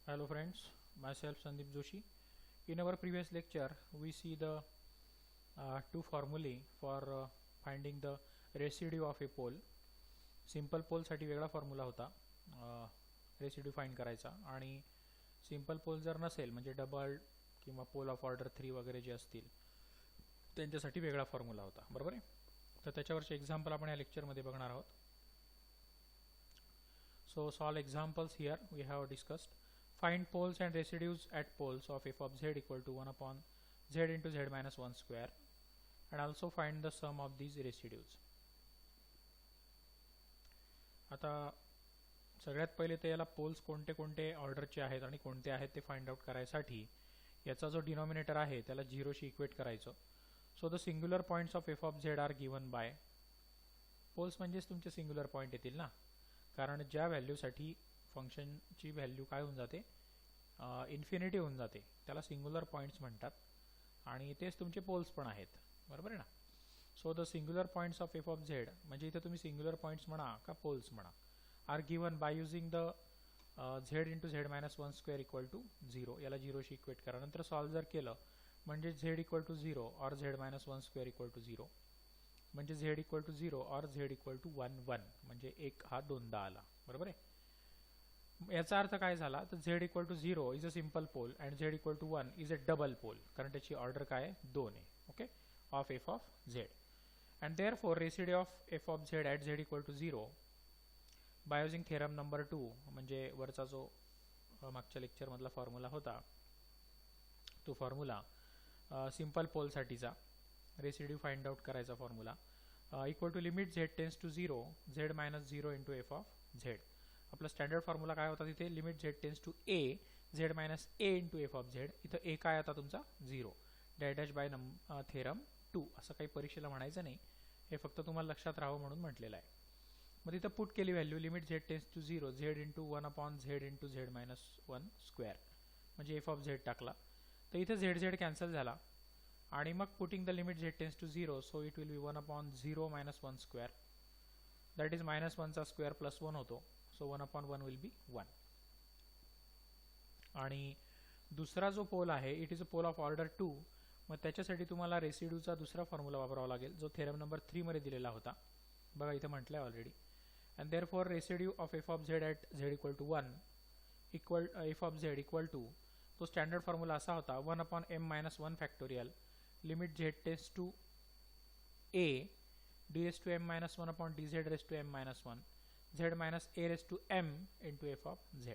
Hello friends, myself Sandeep Joshi. In our previous lecture, we see the two formulae for finding the residue of a pole. Simple pole साठी वेगळा formula होता residue find करायचा, आणि simple pole जर नसेल म्हणजे double किंवा pole of order 3 वगैरे जे असतील त्यांच्यासाठी वेगळा फॉर्म्युला होता, बरोबर आहे. तर त्याच्यावरचे एक्झाम्पल आपण या लेक्चरमध्ये बघणार आहोत. So solve examples here we have discussed. Find poles and residues at poles of f of z equal to 1 upon z into z minus 1 square, and also find the sum of these residues. आता सगळ्यात पहिले तर याला poles कोणते कोणते ऑर्डरचे आहेत आणि कोणते आहेत ते फाइंड आउट करायसाठी याचा जो डिनॉमिनेटर आहे त्याला 0 शी इक्वेट करायचं. सो द सिंग्युलर पॉइंट्स ऑफ f of z are given by poles, म्हणजेच तुमचे सिंग्युलर पॉइंट येतील ना, कारण ज्या व्हॅल्यूसाठी फंक्शनची व्हॅल्यू काय होऊन जाते, इन्फिनिटी होऊन जाते, त्याला सिंग्युलर पॉइंट्स म्हणतात, आणि तेच तुमचे पोल्स पण आहेत, बरोबर आहे ना. सो द सिंग्युलर पॉइंट्स ऑफ f of z, म्हणजे इथे तुम्ही सिंग्युलर पॉइंट्स म्हणा का पोल्स म्हणा, are given by using the z into z minus 1 square equal to 0. याला 0 शी इक्वेट करा. नंतर सॉल्व जर केलं म्हणजे z equal to 0 or z minus 1 square equal to 0, म्हणजे z equal to 0 or z equal to 1 1, म्हणजे 1 हा दोनदा आला, बरोबर आहे. याचा अर्थ काय झाला, तर z equal to 0 is a simple pole and z equal to 1 is a double pole, कारण त्याची ऑर्डर काय आहे, 2 आहे, okay, of f of z. And therefore residue of f of z at z equal to 0 by using theorem number 2, म्हणजे वरचा जो मागच्या lecture मधला फॉर्म्युला होता तो फॉर्म्युला सिंपल पोल साठीचा रेसिड्यू फाइंड आउट करायचा formula, equal to limit z tends to 0 z minus 0 into f of z. आपला स्टँडर्ड फॉर्म्युला काय होता तिथे, limit z tends to a z minus a into f of z. इथं a काय आता तुमचा 0, dash by theorem 2. असं काही परीक्षेला म्हणायचं नाही, हे फक्त तुम्हाला लक्षात राहावं म्हणून म्हटलेलं आहे. मग तिथं पुट केली value, limit z tends to 0 z into 1 upon z into z minus 1 square, म्हणजे f ऑफ z टाकला, तर इथे z कॅन्सल झाला, आणि मग putting the limit z tends to 0, so it will be 1 upon 0 minus 1 square, that is minus 1 चा square plus 1 होतो, so 1 upon 1 will be 1. आणि दुसरा जो पोल आहे it is a pole of order 2. मग त्याच्यासाठी तुम्हाला रेसिड्यूचा दुसरा फॉर्म्युला वापरावा लागेल, जो थेरम नंबर 3 मध्ये दिलेला होता, बघा इथे म्हटलंय already. And therefore residue of f of z at z equal to 1 equal f of z equal to, तो स्टँडर्ड फॉर्म्युला असा होता, 1 upon m minus 1 factorial limit z tends to a d raise to m minus 1 upon dz raise to m minus 1 z minus a raise to m into f of z.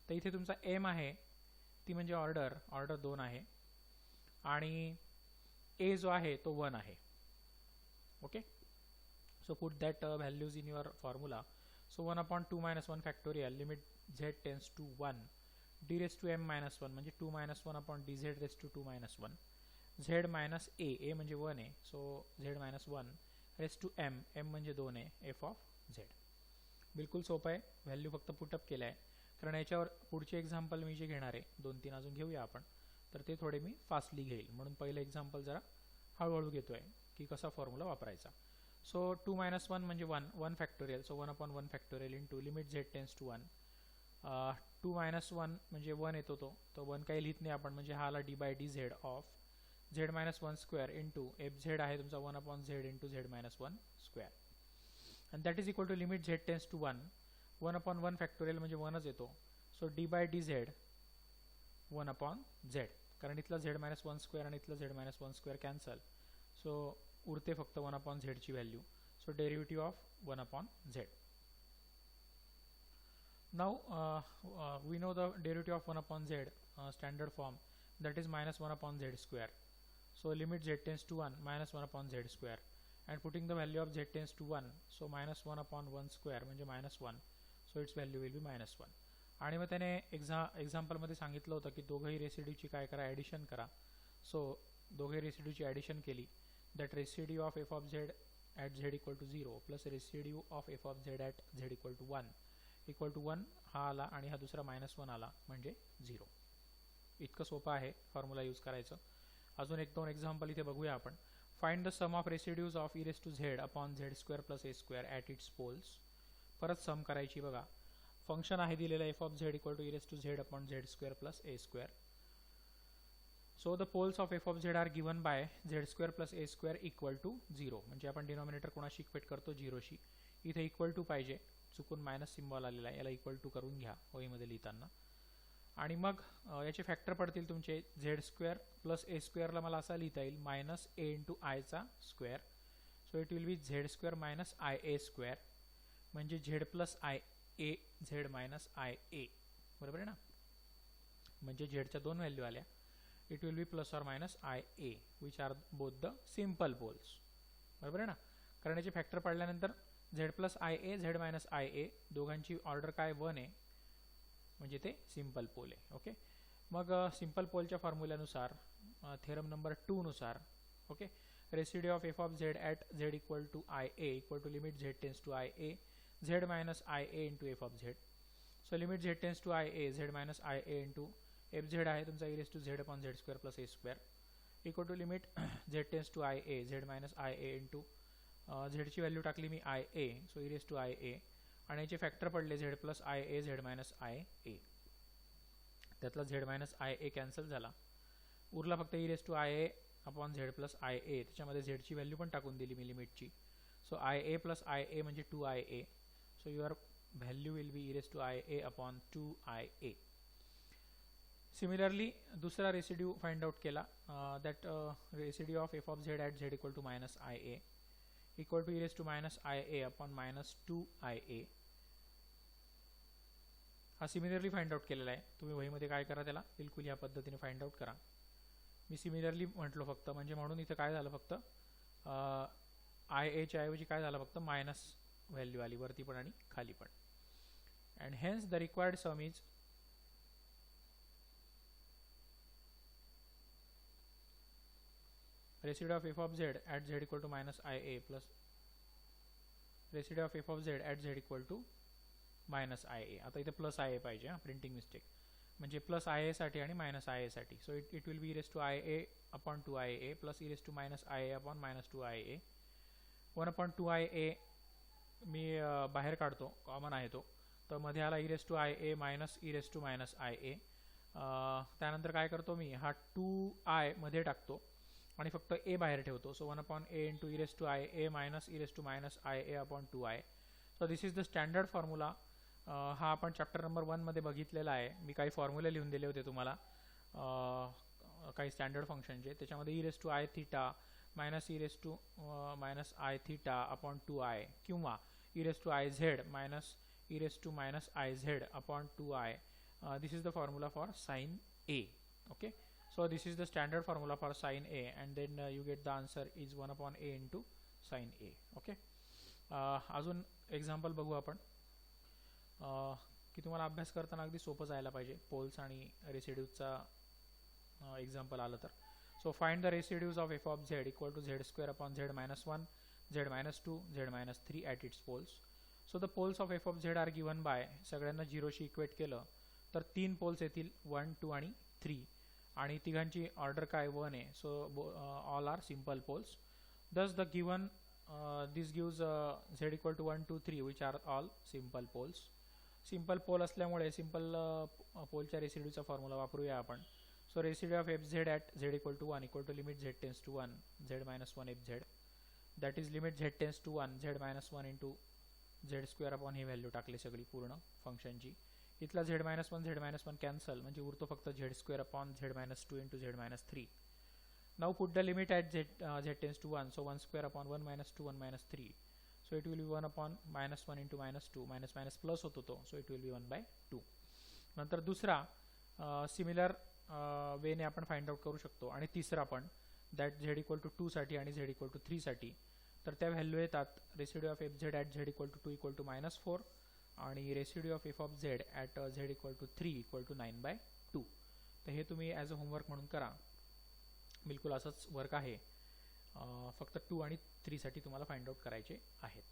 तर इथे तुमचा m आहे ती म्हणजे order 2 आहे, आणि a जो आहे तो 1 आहे, okay. So put that values in your formula. So 1 upon 2 minus 1 factorial limit z tends to 1 d raised to m minus 1, म्हणजे 2 minus 1 upon dz raised to 2 minus 1 z minus a म्हणजे 1 आहे, so z minus 1 raised to m म्हणजे 2 आहे, f of z. बिलकुल सोपं आहे, value फक्त put up केलं आहे, कारण याच्यावर पुढचे एक्झाम्पल मी जे घेणार आहे 2-3 अजून घेऊया आपण, तर ते थोडे मी फास्टली घेईल, म्हणून पहिलं एक्झाम्पल जरा हळूहळू घेतोय की कसा फॉर्म्युला वापरायचा. सो 2 मायनस 1 म्हणजे 1 factorial, so 1 upon 1 factorial into limit z tends to 1, 2 minus 1 म्हणजे 1 येतो तो, तर 1 काही लिहित नाही आपण, म्हणजे हा आला d by dz of z minus 1 square into f z आहे तुमचा 1 upon z into z minus 1 square, and that is equal to limit z tends to 1 upon 1 factorial म्हणजे 1च येतो, so d by dz 1 upon z, कारण इथला z minus 1 square आणि इथला z minus 1 square cancel, so उरते फक्त 1 upon z ची value, so derivative of 1 upon z. Now we know the derivative of 1 upon z standard form, that is minus 1 upon z square, so limit z tends to 1 minus 1 upon z square, and putting the value of z tends to 1, so minus 1 upon 1 square म्हणजे minus 1, so it's value will B minus 1. आणि मग त्याने एक्झाम्पलमध्ये सांगितलं होतं की दोघंही रेसिड्यूची काय करा, ॲडिशन करा. सो दोघे रेसिड्यूची ॲडिशन केली, that residue of f of z at z equal to 0 plus residue of f of z at z equal to 1 equal to 1 हा आला, आणि हा दुसरा मायनस 1 आला म्हणजे 0. इतकं सोपं आहे फॉर्म्युला यूज करायचं. अजून 1-2 एक्झाम्पल इथे बघूया आपण. Find the sum of residues of e raised to z upon z square plus a square at its poles. परत सम करायची बघा. फंक्शन आहे दिलेलं f of z equal to E raise to z upon Z square plus A square. So the poles of F of z are given by z square plus A square equal to 0. म्हणजे आपण denominator कोणाशी equate करतो, 0शी. इथे equal to पाहिजे, चुकून minus symbol आलेला आहे, याला इक्वल टू करून घ्या वहीमध्ये लिहिताना. आणि मग याचे फॅक्टर पडतील तुमचे झेड स्क्वेअर प्लस ए स्क्वेअरला मला असा लिहिता येईल मायनस ए इंटू आयचा square. So it will be Z square minus I A square, म्हणजे Z plus I A Z minus I A, बरोबर आहे ना. म्हणजे झेडच्या दोन व्हॅल्यू आल्या. It will be plus or minus I A which are both the simple poles, बरोबर आहे ना. कारण याचे फॅक्टर पडल्यानंतर Z plus I A Z minus I a दोघांची ऑर्डर काय 1 आहे, म्हणजे ते सिम्पल पोल आहे. ओके. मग सिम्पल पोलच्या फॉर्म्युल्यानुसार थेरम नंबर 2 नुसार, okay, residue of F of Z at Z equal to I A equal to limit Z tends to I A Z minus I A into f of z. So limit Z tends to I A Z minus I A into F z आहे तुमचा e raise to z upon Z square plus A square equal to limit Z tends to I A Z minus I A into झेडची value टाकली मी I A, so E raise to I A, आणि याचे factor पडले Z plus I A Z minus I A. त्यातला Z minus I A cancel झाला, उरला फक्त E raise to I A upon Z plus I A. त्याच्यामध्ये झेडची value पण टाकून दिली मी लिमिटची. So I A plus I A म्हणजे 2 I A. So your value will be E raise to I A upon 2 I A. Similarly दुसरा residue find out केला, that residue of F of Z at Z equal to minus I A equal to E raise to minus I A upon minus 2 I A. हा similarly find out केलेला आहे. तुम्ही वहीमध्ये काय करा, त्याला बिलकुल या पद्धतीने फाइंड आउट करा. मी सिमिलरली म्हटलो फक्त, म्हणजे म्हणून इथं काय झालं, फक्त आय एच्या ऐवजी काय झालं, फक्त मायनस व्हॅल्यू आली वरती पण आणि खाली पण. And hence the required sum is residue of F of Z at Z equal to minus I A plus residue of F of Z at Z equal to minus I A. आता इथे plus I A पाहिजे, हां, printing mistake. म्हणजे plus I एसाठी आणि minus I एसाठी. So it will be E raise to I A upon 2 I A plus E raise to minus I A upon minus 2 I A. 1 upon 2 I A मी बाहेर काढतो, common आहे तो, तर मध्ये आला E raise to I A minus E raise to minus I A. त्यानंतर काय करतो मी, हा 2 आय मध्ये टाकतो आणि फक्त ए बाहेर ठेवतो. So 1 upon a into e raise to I A minus E raise to minus I A upon 2 i. So this is the standard formula. हा आपण चॅप्टर नंबर 1 मध्ये बघितलेला आहे. मी काही फॉर्म्युले लिहून दिले होते तुम्हाला काही स्टँडर्ड फंक्शनचे. त्याच्यामध्ये E raise to I theta minus E raise to minus I theta upon 2 I किंवा E raise to I Z minus E raise to minus I Z upon 2 I. This is the formula for sine A. Okay. So this is the standard formula for sin A, and then you get the answer is 1 upon A into sin A. Okay. अजून example बघू आपण की तुम्हाला अभ्यास करताना अगदी सोपं जायला पाहिजे. पोल्स आणि रेसिड्यूजचा एक्झाम्पल आलं तर. So find the residues of F of z equal to Z square upon Z minus 1 Z minus 2 z minus 3 at its poles. So the poles of F of z are given by, सगळ्यांना 0शी equate केलं तर 3 poles येतील 1, 2 आणि 3, आणि तिघांची order काय 1 आहे. So all are simple poles. Thus the given this gives Z equal to 1, 2, 3 which are all simple poles. Simple pole असल्यामुळे सिम्पल पोलच्या रेसिड्यूचा फॉर्म्युला वापरूया आपण. So residue of F Z at Z equal to 1 equal to limit Z tends to 1 Z minus 1 F Z, that is limit Z tends to 1 Z minus 1 into Z square upon he value टाकली सगळी पूर्ण फंक्शनची. इथला Z minus 1 cancel, म्हणजे उरतो फक्त z square upon Z minus 2 into z minus 3. Now put the limit at z tends to 1, so 1 square upon 1 minus 2 1 minus 3. So it will be 1 upon minus 1 into minus 2 minus minus plus होतो तो, so it will बी 1/2. नंतर दुसरा similar वेने आपण find out करू शकतो. आणि तिसरा पण, दॅट झेड इक्वल टू 2 साठी आणि झेड इक्वल टू 3 साठी. तर त्या व्हॅल्यू येतात residue of F Z at Z equal to 2 equal to minus 4 आणि residue of F of Z at Z equal to 3 equal to 9/2. तर हे तुम्ही ॲज अ होमवर्क म्हणून करा. बिलकुल असंच वर्क आहे, फक्त 2 आणि 3 साठी तुम्हाला फाइंड आउट करायचे आहेत.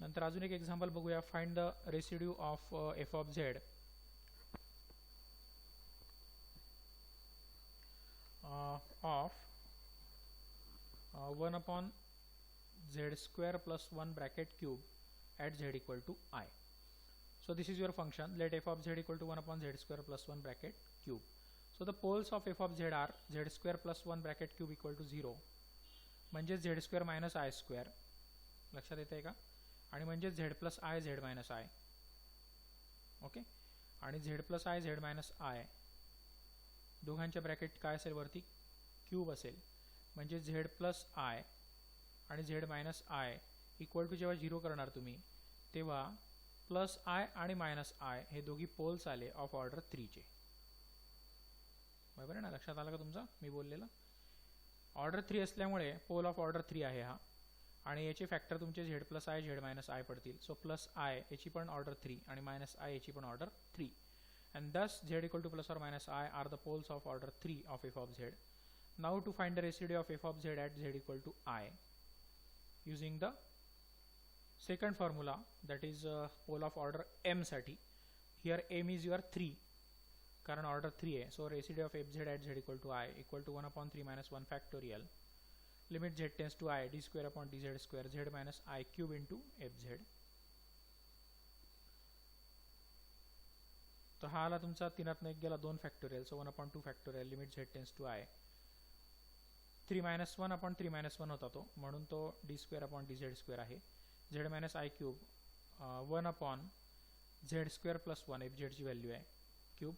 नंतर अजून एक एक्झाम्पल बघूया. Find the residue of F of Z of 1 upon Z square plus 1 bracket cube at Z equal to I. So this is your function. Let f of z equal to 1 upon z square plus 1 bracket cube. So the poles of f of z are z square plus 1 bracket cube equal to 0, म्हणजे z square minus I square. लक्षात येते का? आणि म्हणजे z plus I z minus I. Okay. आणि z plus I z minus I दोघांच्या bracket काय असेल वरती? क्यूब असेल. म्हणजे z plus I आणि z minus I equal to जेव्हा 0 करणार तुम्ही तेव्हा प्लस I आणि मायनस I हे दोघी पोल्स आले ऑफ ऑर्डर 3 चे. बरोबर आहे ना? लक्षात आलं का तुमचं मी बोललेलं? ऑर्डर 3 असल्यामुळे पोल ऑफ ऑर्डर 3 आहे हा, आणि याचे फॅक्टर तुमचे z plus I z minus I पडतील. सो प्लस I याची पण ऑर्डर 3 आणि मायनस I याची पण order 3, and thus z equal to plus or minus I are the poles of order 3 of f of z. Now to find the residue of f of z at z equal to I using the second formula, that is pole of order m साठी. Here m is your 3 कारण order 3 आहे. So residue of F Z at Z equal to I equal to 1 upon 3 minus 1 factorial limit Z tends to I D square upon D Z square Z minus I cube into F Z. तर हा आला तुमचा 3 एक गेला 2 factorial. So 1 upon 2 factorial limit Z tends to I 3 minus 1 upon 3 minus 1 होता तो, म्हणून तो D square upon D Z square आहे. Z minus I cube 1 upon Z square plus 1 F झेडची व्हॅल्यू आहे क्यूब,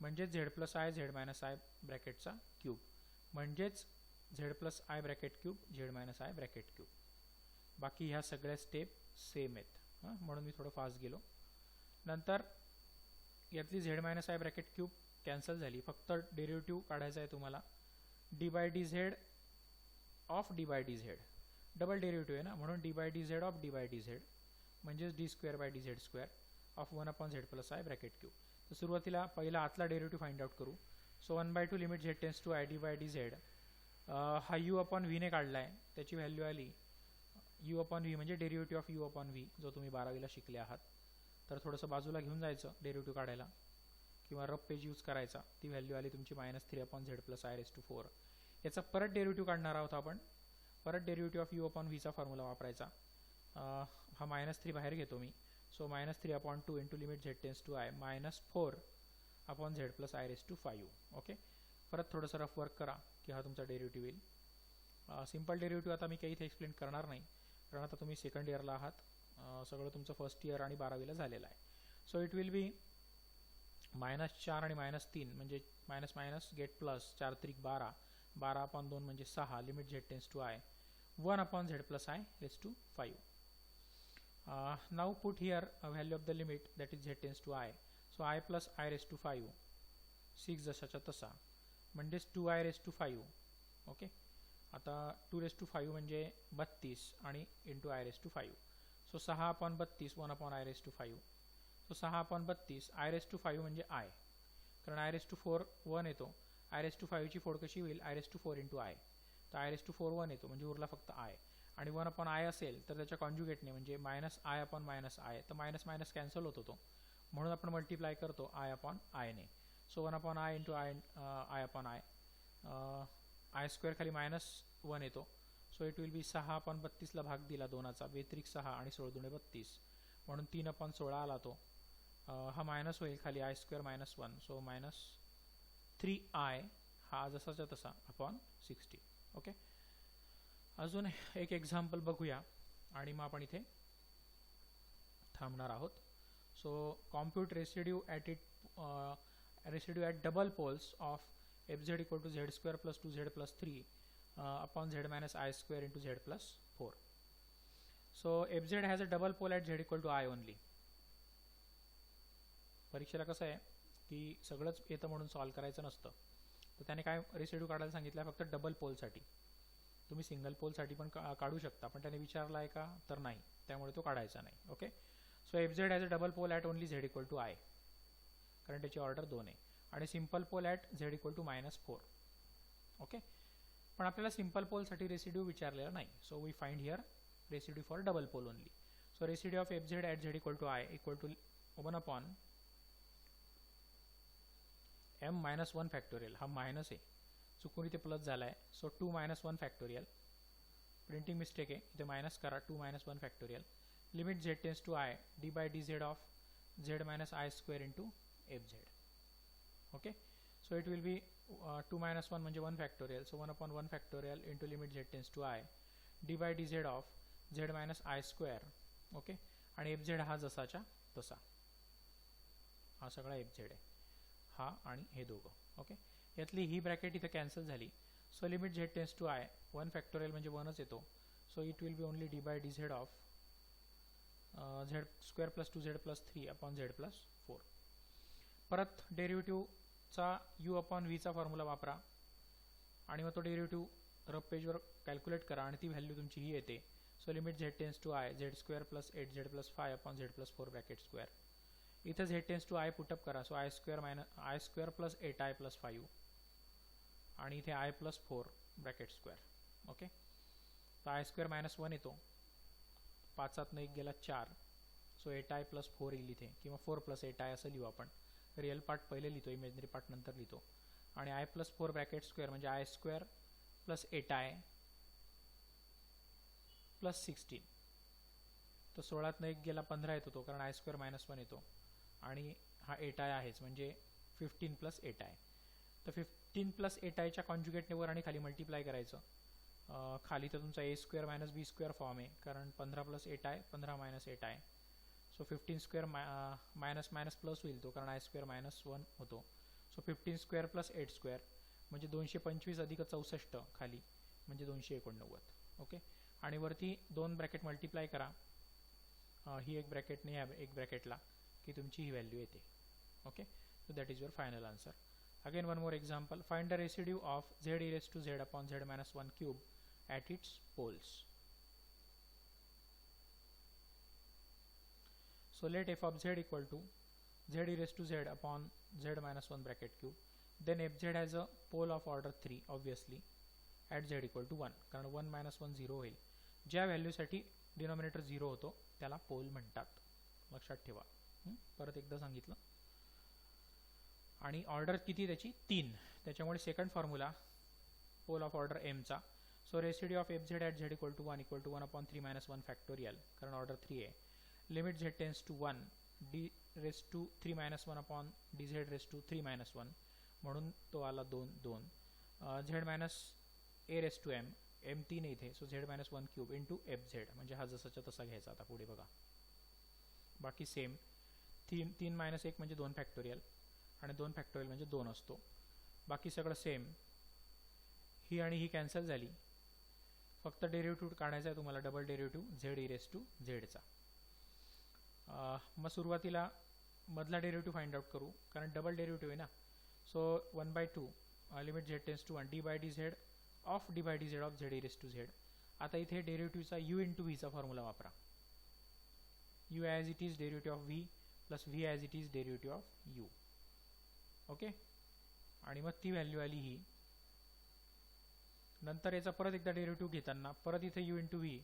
म्हणजेच Z plus I Z minus I ब्रॅकेटचा cube, म्हणजेच Z plus I bracket cube Z minus I bracket cube. बाकी ह्या सगळ्या step same आहेत, म्हणून मी थोडं फास्ट गेलो. नंतर यातली Z minus I bracket cube cancel झाली, फक्त डेरिव्हेटिव्ह काढायचा आहे तुम्हाला. D by D Z of D by D Z, double derivative आहे ना, म्हणून D by D Z of D by D Z म्हणजेच D square by D Z square of 1 upon Z plus I bracket cube. तर सुरुवातीला पहिला आतला derivative find out करू. So 1/2 limit Z tends to I D by D Z. हा U upon व्हीने काढला आहे, त्याची व्हॅल्यू आली यू अपॉन व्ही म्हणजे derivative of U upon V, जो तुम्ही 12वीला शिकले आहात. तर थोडंसं बाजूला घेऊन जायचं डेरिव्हेटिव्ह काढायला, किंवा रफ पेज यूज करायचा. ती व्हॅल्यू आली तुमची -3 upon Z plus I raise to 4. याचा परत डेरिव्हेटिव्ह काढणार आहोत आपण. परत डेरिव्हेटिव्ह ऑफ यू अपॉन व्हीचा फॉर्म्युला वापरायचा. हा -3 बाहेर घेतो मी. So -3 upon 2 into limit Z tends to I -4 upon Z plus I raise to 5. Okay. परत थोडंसं रफ वर्क करा की हा तुमचा डेरिव्हेटिव्ह येईल. सिम्पल डेरिव्हेटिव्ह आता मी काही इथे एक्सप्लेन करणार नाही, कारण आता तुम्ही सेकंड इयरला आहात. सगळं तुमचं फर्स्ट इयर आणि 12वीला झालेलं आहे. सो इट विल बी -4 आणि -3 म्हणजे मायनस मायनस गेट प्लस 4 त्रिक 12, 12 अपॉन 2 म्हणजे 6 limit Z tends to I 1 upon Z plus I raise to 5. Now put here a value of the limit, that is z tends to I. So I plus I raised to 5 6 जशाच्या तसा म्हणजेच 2I raised to 5. Okay. आता 2 raised to 5 म्हणजे 32 आणि into I raised to 5. So 6 upon 32 1 upon I raised to 5. So 6 upon 32 I raised to 5 म्हणजे I, कारण I raised to 4 1 येतो. I raised to 5 ची फोड कशी होईल? I raised to 4 into I. तर I raised to 4 1 येतो, म्हणजे उरला फक्त I. आणि 1 अपॉन आय असेल तर त्याच्या कॉन्जुगेटने म्हणजे minus I upon minus I, तर मायनस मायनस कॅन्सल होतो तो, म्हणून आपण मल्टिप्लाय करतो आय अपॉन आयने. So 1 upon I into I I upon I, I square खाली -1 येतो. So it will be 6 upon 32ला भाग दिला 2चा, बेत्रिक 6 आणि 16 दुणे 32, म्हणून 3 अपॉन 16 आला तो. हा मायनस होईल खाली आय स्क्वेअर -1, सो -3i हा जसाच्या तसा अपॉन 60. ओके. अजून एक एक्झाम्पल बघूया आणि मग आपण इथे थांबणार आहोत. So compute residue at double poles of F Z equal to Z square plus 2z plus 3 upon Z minus I square into Z plus 4. So F Z has a double pole at Z equal to I only. परीक्षेला कसं आहे की सगळंच येतं म्हणून solve करायचं नसतं, तर त्याने काय रेसिड्यू काढायला सांगितलं फक्त डबल पोलसाठी. तुम्ही सिंगल पोलसाठी पण काढू शकता, पण त्याने विचारला आहे का तर नाही, त्यामुळे तो काढायचा नाही. Okay. So F Z has a double pole at only Z equal to I, कारण त्याची ऑर्डर 2 आहे, आणि simple pole at Z equal to -4. Okay. पण आपल्याला सिम्पल पोलसाठी रेसिड्यू विचारलेला नाही. So we find here residue for double pole only. So residue of F Z at Z equal to I equal to 1 upon m-1 factorial. हा minus आहे, चुकून इथे plus झाला आहे. सो 2 - 1 फॅक्टोरियल, प्रिंटिंग मिस्टेक आहे, इथे मायनस करा. 2 - 1 factorial limit Z tends to I D by D Z of z minus I square into fz. Okay, so it will be 2 minus 1 म्हणजे 1 factorial, so 1 upon 1 factorial into limit z tends to I d by dz of z minus I square. Okay, आणि fz हा जसाच्या तसा, हा सगळा fz आहे, हा आणि हे दोघं. ओके, यातली ही ब्रॅकेट इथे कॅन्सल झाली. So limit z tends to I 1 factorial म्हणजे 1च येतो. So it will be only d by dz of z square plus 2z plus 3 upon z plus 4. परत डेरिव्हेटिव्हचा u अपॉन v चा फॉर्म्युला वापरा आणि मग तो डेरिव्हेटिव्ह रफ पेजवर कॅल्क्युलेट करा आणि ती व्हॅल्यू तुमची ही येते. So limit z tends to I z square plus 8z plus 5 upon z plus 4 bracket square. इथं z tends to I put up करा. So I square plus 8i plus 5 आणि इथे I plus 4 bracket square. Okay, तर I स्क्वेअर minus 1 येतो, 5 1 गेला 4. So 8i plus 4 येईल इथे, किंवा 4 प्लस 8i असं लिहू आपण. रिअल पार्ट पहिले लिहितो, इमेजनरी पार्ट नंतर लिहितो. आणि I प्लस 4 ब्रॅकेट स्क्वेअर म्हणजे I square plus 8i plus 16. तर 16 1 गेला 15 येतो तो, कारण I स्क्वेअर मायनस 1 येतो आणि हा 8i आहेच, म्हणजे 15 प्लस 8i. तर 15 प्लस 8iच्या कॉन्जुगेटने वर आणि खाली मल्टिप्लाय करायचं. खाली तर तुमचा a square minus B square form आहे, कारण 15 plus 8i 15 minus 8i. So 15 square minus minus plus होईल तो, कारण I स्क्वेअर मायनस 1 होतो. सो 15 स्क्वेअर प्लस 8 स्क्वेअर म्हणजे 225 अधिक 64 खाली म्हणजे 289. ओके, आणि वरती 2 ब्रॅकेट मल्टिप्लाय करा, ही एक ब्रॅकेटने ह्या एक ब्रॅकेटला, की तुमची ही व्हॅल्यू येते. Okay, so that is your final answer. Again one more example. Find the residue of z e raised to z upon z minus 1 cube at its poles. So let f of z equal to z e raised to z upon z minus 1 bracket cube. Then fz has a pole of order 3 obviously at z equal to 1, कारण 1 minus 1 0 होईल. ज्या व्हॅल्यूसाठी denominator 0 होतो त्याला pole म्हणतात, लक्षात ठेवा. परत एकदा सांगितलं. आणि ऑर्डर किती त्याची 3, त्याच्यामुळे second formula pole of order m चा. So residue of fz at z equal to 1 upon 3 minus 1 factorial, कारण ऑर्डर 3 आहे. Limit z tends to 1 d raise to 3 minus 1 upon dz raise to 3 minus 1, म्हणून तो आला 2 2. z minus a raise to m 3 आहे इथे, so z minus 1 cube into fz, म्हणजे हा जसाच्या तसा घ्यायचा. आता पुढे बघा, बाकी सेम. 3 minus 1 म्हणजे 2 फॅक्टोरियल आणि 2 फॅक्टोरियल म्हणजे 2 असतो. बाकी सगळं सेम. ही आणि ही कॅन्सल झाली, फक्त डेरिव्हेटिव्ह काढायचा आहे तुम्हाला, double derivative z e raised to z चा. मग सुरुवातीला मधला डेरिव्हेटिव्ह फाइंड आउट करू, कारण डबल डेरिव्हेटिव्ह आहे ना. So 1/2 limit z tends to 1 d by dz of d by dz of z e raised to z. आता इथे डेरिव्हेटिव्हचा u इंटू v चा फॉर्म्युला वापरा. u as it is derivative of v plus v as it is derivative of u. Okay, आणि मग ती value आली ही. नंतर याचा परत एकदा डेरिव्हेटिव्ह घेताना परत इथे u इंटू v,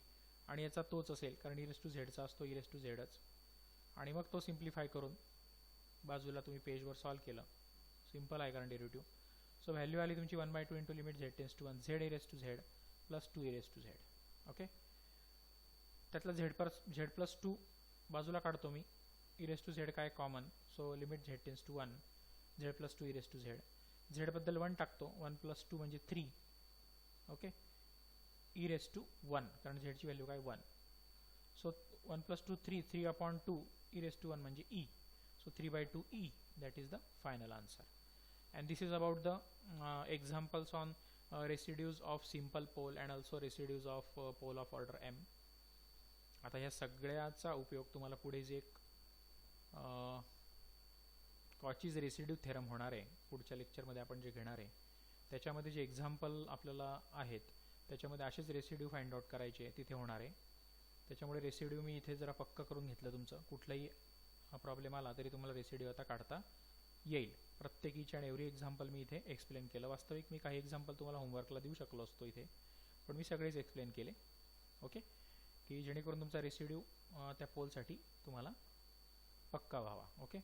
आणि याचा तोच असेल, कारण e raised to z चा असतो e raised to zच. आणि मग तो सिम्प्लिफाय करून बाजूला तुम्ही पेजवर सॉल्व केलं. सिम्पल आहे कारण डेरिव्हेटिव्ह. सो व्हॅल्यू आली तुमची 1/2 into limit z tends to 1 z e raised to z plus 2 e raised to z. Okay, त्यातला z प्लस 2 बाजूला काढतो मी. e raised to z काय common, so limit z tends to 1 z plus 2 e raised to z. z बद्दल 1 टाकतो, 1 plus 2 म्हणजे 3. Okay, e raised to 1, कारण z ची व्हॅल्यू काय 1. So 1 plus 2 3 upon 2 e raised to 1 म्हणजे e. So 3/2 e, that is the final answer. And this is about the examples on residues of simple pole and also residues of pole of order m. आता ह्या सगळ्याचा उपयोग तुम्हाला पुढे जे एक Cauchy's residue theorem होणार आहे, पुढच्या लेक्चरमध्ये आपण जे घेणार आहे, त्याच्यामध्ये जे एक्झाम्पल आपल्याला आहेत त्याच्यामध्ये असेच रेसिड्यू फाइंड आउट करायचे तिथे होणार आहे. त्याच्यामुळे रेसिड्यू मी इथे जरा पक्का करून घेतलं तुमचं. कुठलाही प्रॉब्लेम आला तरी तुम्हाला रेसिड्यू आता काढता येईल. प्रत्येक इच अँड एव्हरी एक्झाम्पल मी इथे एक्सप्लेन केलं. वास्तविक मी काही एक्झाम्पल तुम्हाला होमवर्कला देऊ शकलो असतो इथे, पण मी सगळेच एक्सप्लेन केले. ओके, की जेणेकरून तुमचा रेसिड्यू त्या पोलसाठी तुम्हाला पक्का व्हावा. ओके,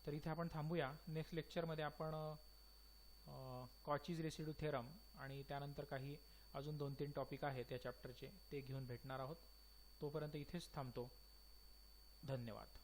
तर इथे आपण थांबूया. नेक्स्ट लेक्चरमध्ये आपण कॉचीज रेसिड्यू थेरम आणि त्यानंतर काही अजून 2-3 टॉपिक आहेत या चॅप्टरचे, ते घेऊन भेटणार आहोत. तोपर्यंत इथेच थांबतो. धन्यवाद.